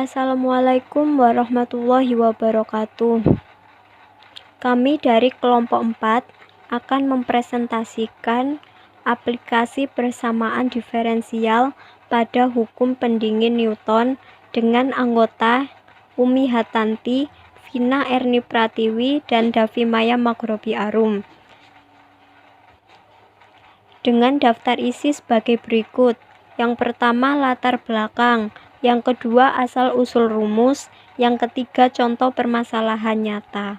Assalamualaikum warahmatullahi wabarakatuh. Kami dari kelompok 4 akan mempresentasikan aplikasi persamaan diferensial pada hukum pendingin Newton dengan anggota Umi Hatanti, Vina Erni Pratiwi, dan Davi Maya Maghrobi Arum. Dengan daftar isi sebagai berikut. Yang pertama, latar belakang. Yang kedua, asal-usul rumus. Yang ketiga, contoh permasalahan nyata.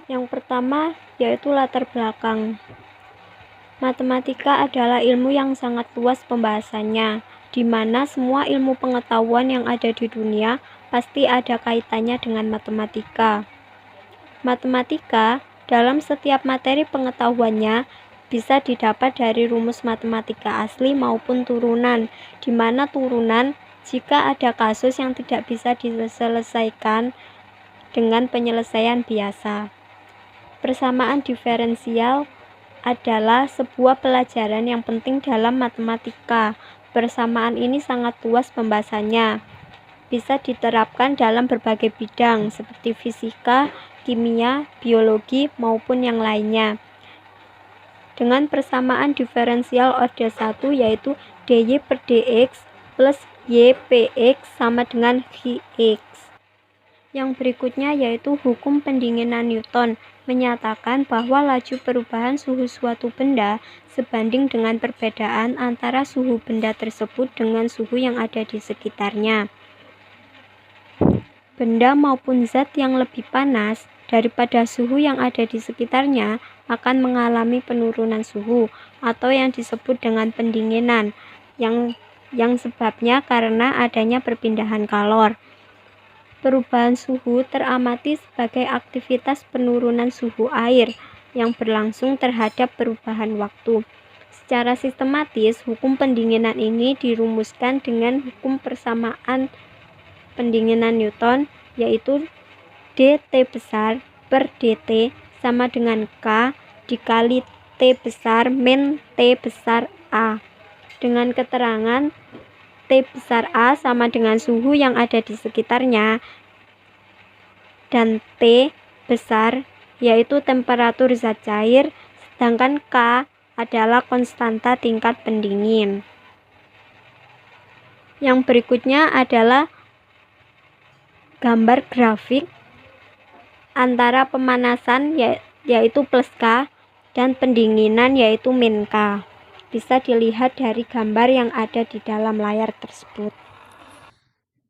Yang pertama, yaitu latar belakang. Matematika adalah ilmu yang sangat luas pembahasannya, di mana semua ilmu pengetahuan yang ada di dunia pasti ada kaitannya dengan matematika. Matematika dalam setiap materi pengetahuannya bisa didapat dari rumus matematika asli maupun turunan, di mana turunan jika ada kasus yang tidak bisa diselesaikan dengan penyelesaian biasa. Persamaan diferensial adalah sebuah pelajaran yang penting dalam matematika. Persamaan ini sangat luas pembahasannya. Bisa diterapkan dalam berbagai bidang seperti fisika, kimia, biologi, maupun yang lainnya. Dengan persamaan diferensial orde 1 yaitu dy per dx plus ypx sama dengan vx. Yang berikutnya yaitu hukum pendinginan Newton menyatakan bahwa laju perubahan suhu suatu benda sebanding dengan perbedaan antara suhu benda tersebut dengan suhu yang ada di sekitarnya. Benda maupun zat yang lebih panas daripada suhu yang ada di sekitarnya akan mengalami penurunan suhu atau yang disebut dengan pendinginan yang sebabnya karena adanya perpindahan kalor. Perubahan suhu teramati sebagai aktivitas penurunan suhu air yang berlangsung terhadap perubahan waktu. Secara sistematis, hukum pendinginan ini dirumuskan dengan hukum persamaan pendinginan Newton, yaitu dt besar per dt sama dengan K dikali T besar min T besar A, dengan keterangan T besar A sama dengan suhu yang ada di sekitarnya dan T besar yaitu temperatur zat cair, sedangkan K adalah konstanta tingkat pendingin. Yang berikutnya adalah gambar grafik antara pemanasan yaitu plus K dan pendinginan yaitu min K. Bisa dilihat dari gambar yang ada di dalam layar tersebut.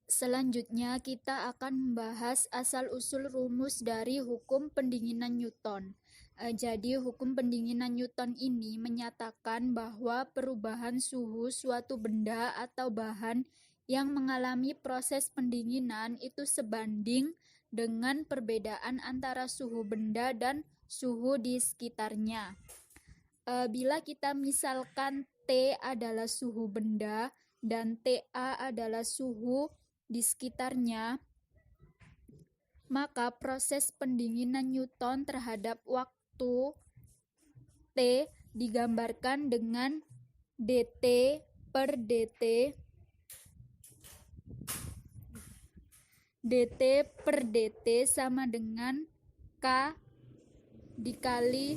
Selanjutnya kita akan membahas asal-usul rumus dari hukum pendinginan Newton. Jadi hukum pendinginan Newton ini menyatakan bahwa perubahan suhu suatu benda atau bahan yang mengalami proses pendinginan itu sebanding dengan perbedaan antara suhu benda dan suhu di sekitarnya. Bila kita misalkan T adalah suhu benda dan TA adalah suhu di sekitarnya, maka proses pendinginan Newton terhadap waktu T digambarkan dengan dt per dt per dt sama dengan K dikali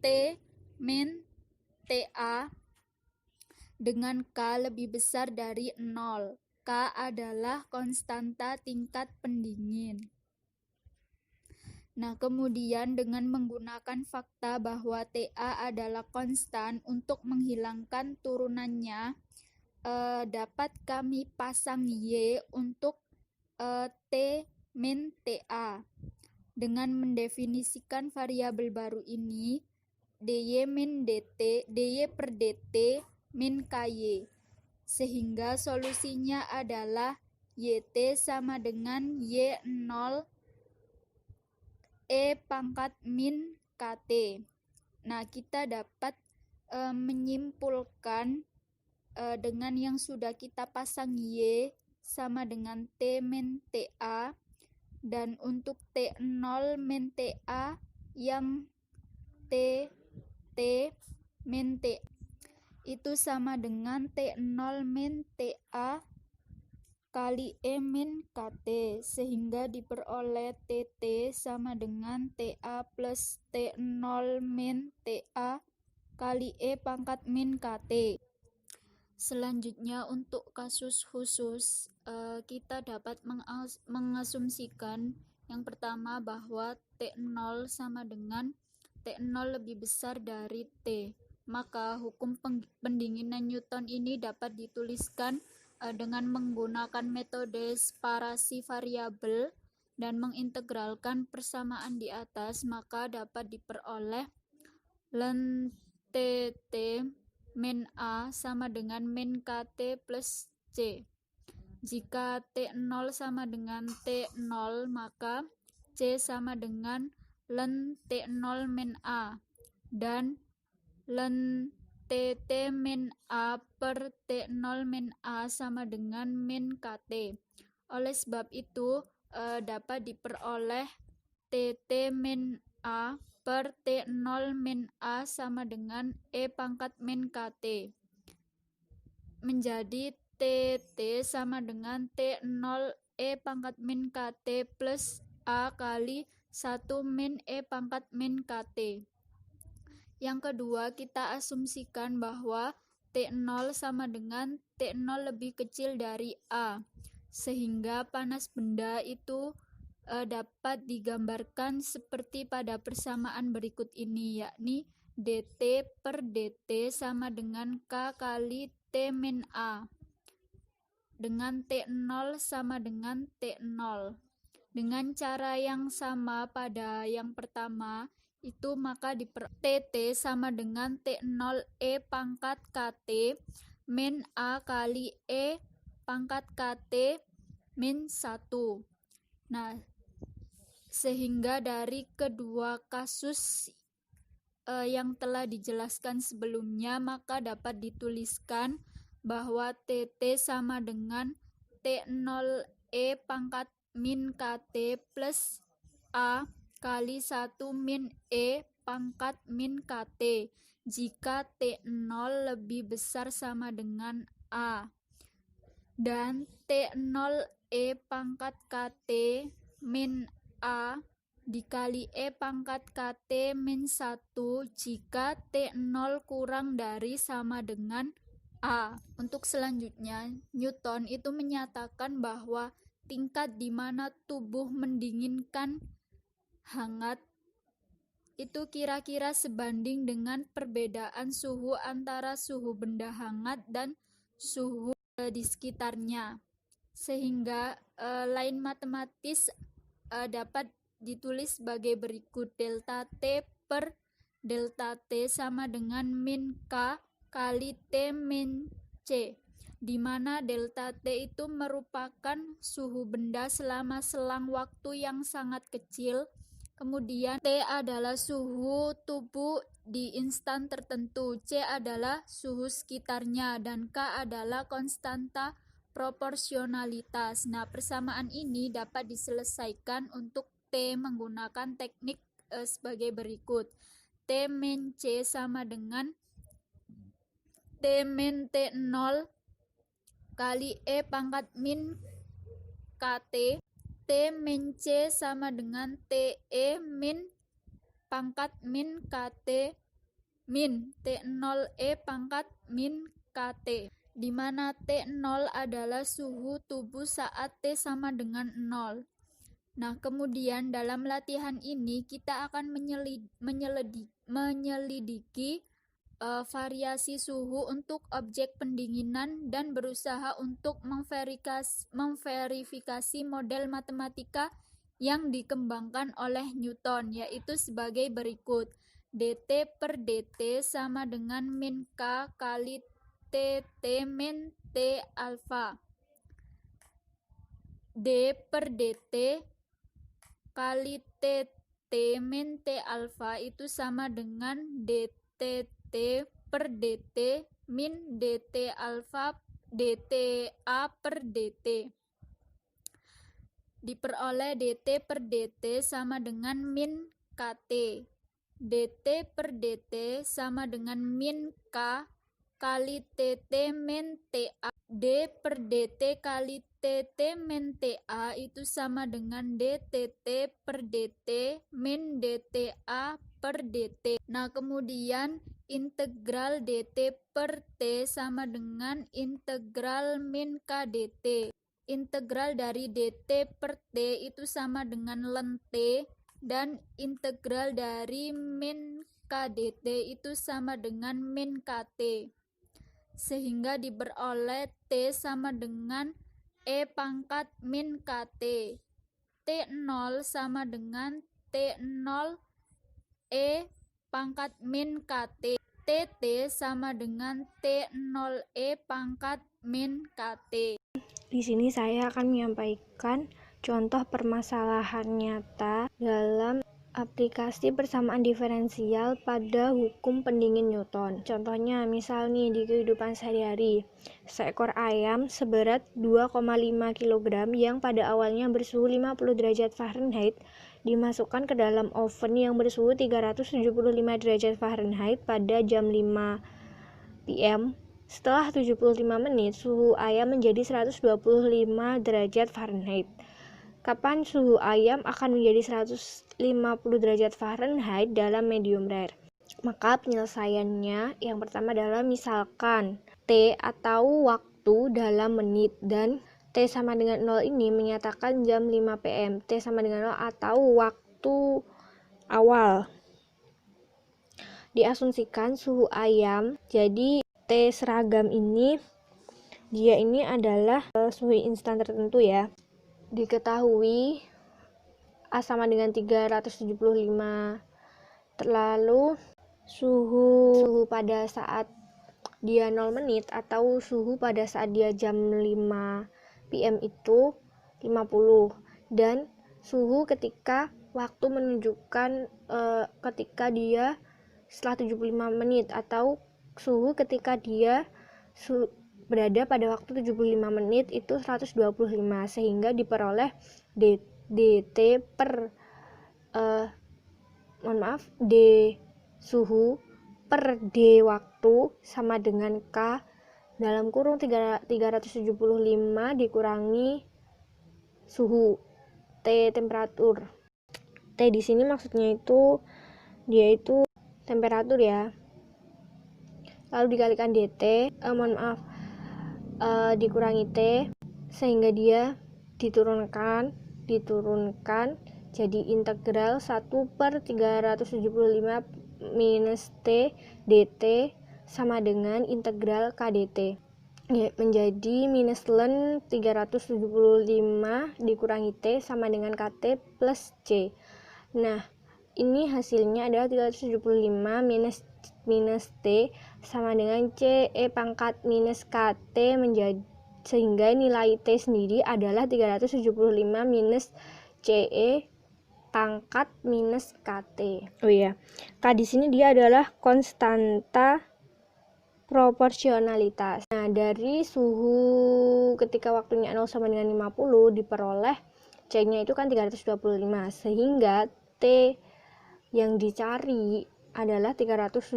T min TA dengan K lebih besar dari 0. K adalah konstanta tingkat pendingin. Nah, kemudian dengan menggunakan fakta bahwa TA adalah konstan untuk menghilangkan turunannya, dapat kami pasang Y untuk T min TA. Dengan mendefinisikan variabel baru ini, dy min dt, dy per dt min ky, sehingga solusinya adalah yt sama dengan y0 e pangkat min kt. Nah, kita dapat menyimpulkan dengan yang sudah kita pasang y sama dengan t min ta, dan untuk t0 min ta yang t min t itu sama dengan T0 min TA kali E min KT, sehingga diperoleh TT sama dengan TA plus T0 min TA kali E pangkat min KT. Selanjutnya untuk kasus khusus, kita dapat mengasumsikan yang pertama bahwa T0 sama dengan T0 lebih besar dari T. Maka hukum pendinginan Newton ini dapat dituliskan dengan menggunakan metode separasi variabel dan mengintegralkan persamaan di atas, maka dapat diperoleh ln TT min A sama dengan min KT plus C. Jika T0 sama dengan T0, maka C sama dengan ln T0 min A dan ln TT min A per T0 min A sama dengan min KT. Oleh sebab itu, dapat diperoleh TT min A per T0 min A sama dengan E pangkat min KT. Menjadi TT sama dengan T0 E pangkat min KT plus A kali 1 min E pangkat min KT. Yang kedua, kita asumsikan bahwa T0 sama dengan T0 lebih kecil dari A, sehingga panas benda itu dapat digambarkan seperti pada persamaan berikut ini, yakni dt per dt sama dengan K kali T min A dengan T0 sama dengan T0. Dengan cara yang sama pada yang pertama itu, maka TT sama dengan T0 E pangkat KT min A kali E pangkat KT min 1. Nah, sehingga dari kedua kasus yang telah dijelaskan sebelumnya, maka dapat dituliskan bahwa TT sama dengan T0 E pangkat min KT plus A kali 1 min E pangkat min KT jika T0 lebih besar sama dengan A, dan T0 E pangkat KT min A dikali E pangkat KT min 1 jika T0 kurang dari sama dengan A. Untuk selanjutnya, Newton itu menyatakan bahwa tingkat di mana tubuh mendinginkan hangat itu kira-kira sebanding dengan perbedaan suhu antara suhu benda hangat dan suhu di sekitarnya, sehingga lain matematis dapat ditulis sebagai berikut: delta T per delta T sama dengan min K kali T min C, di mana delta T itu merupakan suhu benda selama selang waktu yang sangat kecil. Kemudian T adalah suhu tubuh di instan tertentu, C adalah suhu sekitarnya, dan K adalah konstanta proporsionalitas. Nah, persamaan ini dapat diselesaikan untuk T menggunakan teknik sebagai berikut. T min C sama dengan T min T0 kali E pangkat min KT. T min C sama dengan TE min pangkat min KT min T0 E pangkat min KT, di mana T0 adalah suhu tubuh saat T sama dengan 0. Nah, kemudian dalam latihan ini kita akan menyelidiki variasi suhu untuk objek pendinginan dan berusaha untuk memverifikasi model matematika yang dikembangkan oleh Newton, yaitu sebagai berikut: dt per dt sama dengan min K kali tt min T alfa. D per dt kali tt min T alfa itu sama dengan dt T per dt min dt alfa dta per dt. Diperoleh dt per dt sama dengan min kt. dt per dt sama dengan min k kali TT min TA. D per DT kali TT min TA itu sama dengan DTT per DT min DTA per DT. Nah, kemudian integral DT per T sama dengan integral min KDT. Integral dari DT per T itu sama dengan ln T, dan integral dari min KDT itu sama dengan min KT, sehingga diperoleh T sama dengan E pangkat min KT. T0 sama dengan T0 E pangkat min KT. TT sama dengan T0 E pangkat min KT. Di sini saya akan menyampaikan contoh permasalahan nyata dalam aplikasi persamaan diferensial pada hukum pendingin Newton. Contohnya, misal nih di kehidupan sehari-hari, seekor ayam seberat 2,5 kg yang pada awalnya bersuhu 50 derajat Fahrenheit dimasukkan ke dalam oven yang bersuhu 375 derajat Fahrenheit pada jam 5 PM. Setelah 75 menit, suhu ayam menjadi 125 derajat Fahrenheit. Kapan suhu ayam akan menjadi 150 derajat Fahrenheit dalam medium rare? Maka penyelesaiannya yang pertama adalah misalkan T atau waktu dalam menit, dan T sama dengan 0 ini menyatakan jam 5 PM. T sama dengan 0 atau waktu awal. Diasumsikan suhu ayam, jadi T seragam ini dia ini adalah suhu instan tertentu ya. Diketahui A sama dengan 375. Lalu suhu pada saat dia 0 menit atau suhu pada saat dia jam 5 PM itu 50, dan suhu ketika waktu menunjukkan ketika dia setelah 75 menit atau suhu ketika dia berada pada waktu 75 menit itu 125, sehingga diperoleh DT per D suhu per D waktu sama dengan K dalam kurung 375 dikurangi suhu T temperatur. T di sini maksudnya itu dia itu temperatur ya. Lalu dikalikan DT, dikurangi T, sehingga dia diturunkan jadi integral 1 per 375 minus T DT sama dengan integral KDT, menjadi minus ln 375 dikurangi T sama dengan KT plus C. Nah, ini hasilnya adalah 375 minus T sama dengan C E pangkat minus KT, sehingga nilai T sendiri adalah 375 minus CE pangkat minus KT. Oh iya, K di sini dia adalah konstanta proporsionalitas. Nah, dari suhu ketika waktunya 0 sama dengan 50 diperoleh C-nya itu kan 325, sehingga T yang dicari adalah 375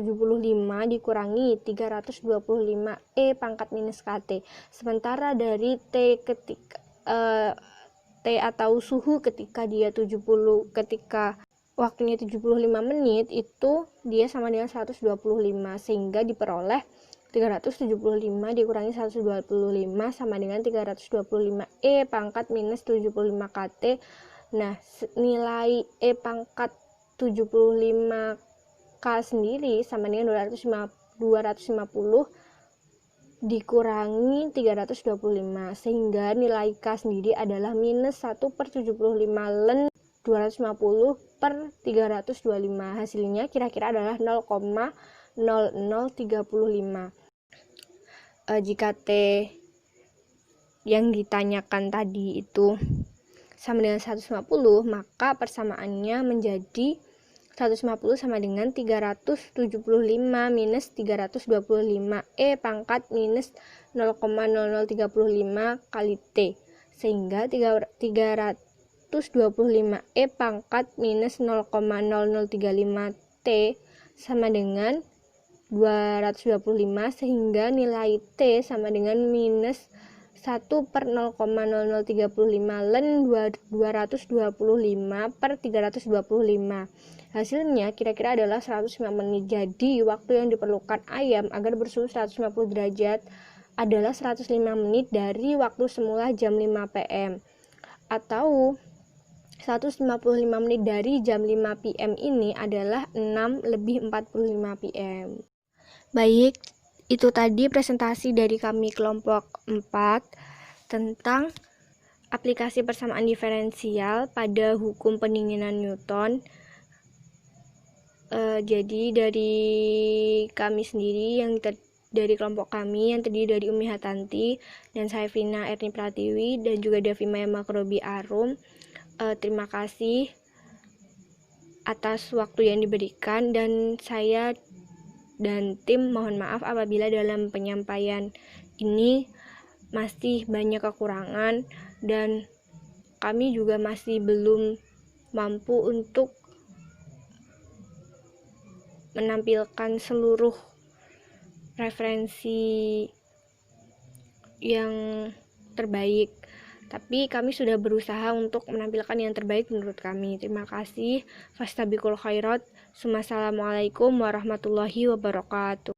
dikurangi 325 E pangkat minus KT. Sementara dari T ketika T atau suhu ketika dia 70 ketika waktunya 75 menit itu dia sama dengan 125, sehingga diperoleh 375 dikurangi 125 sama dengan 325 E pangkat minus 75 KT. Nah, nilai E pangkat 75 K sendiri sama dengan 250 dikurangi 325, sehingga nilai K sendiri adalah minus 1 per 75 ln 250 per 325. Hasilnya kira-kira adalah 0,0035. Jika T yang ditanyakan tadi itu sama dengan 150, maka persamaannya menjadi 150 sama dengan 375 minus 325 E pangkat minus 0,0035 kali T, sehingga 325 E pangkat minus 0,0035 T sama dengan 225 sehingga nilai T sama dengan minus 1/0,0035 ln 225 per 325. Hasilnya kira-kira adalah 105 menit. Jadi waktu yang diperlukan ayam agar bersuhu 150 derajat adalah 105 menit dari waktu semula jam 5 PM. Atau 155 menit dari jam 5 PM ini adalah 6:45 PM. Baik, itu tadi presentasi dari kami kelompok 4 tentang aplikasi persamaan diferensial pada hukum pendinginan Newton. Jadi dari kami sendiri dari kelompok kami yang terdiri dari Umi Hatanti dan saya Vina Erni Pratiwi dan juga Davi Maya Makrobi Arum. Terima kasih atas waktu yang diberikan dan saya dan tim mohon maaf apabila dalam penyampaian ini masih banyak kekurangan dan kami juga masih belum mampu untuk menampilkan seluruh referensi yang terbaik. Tapi kami sudah berusaha untuk menampilkan yang terbaik menurut kami. Terima kasih. Fastabiqul khairat. Assalamualaikum warahmatullahi wabarakatuh.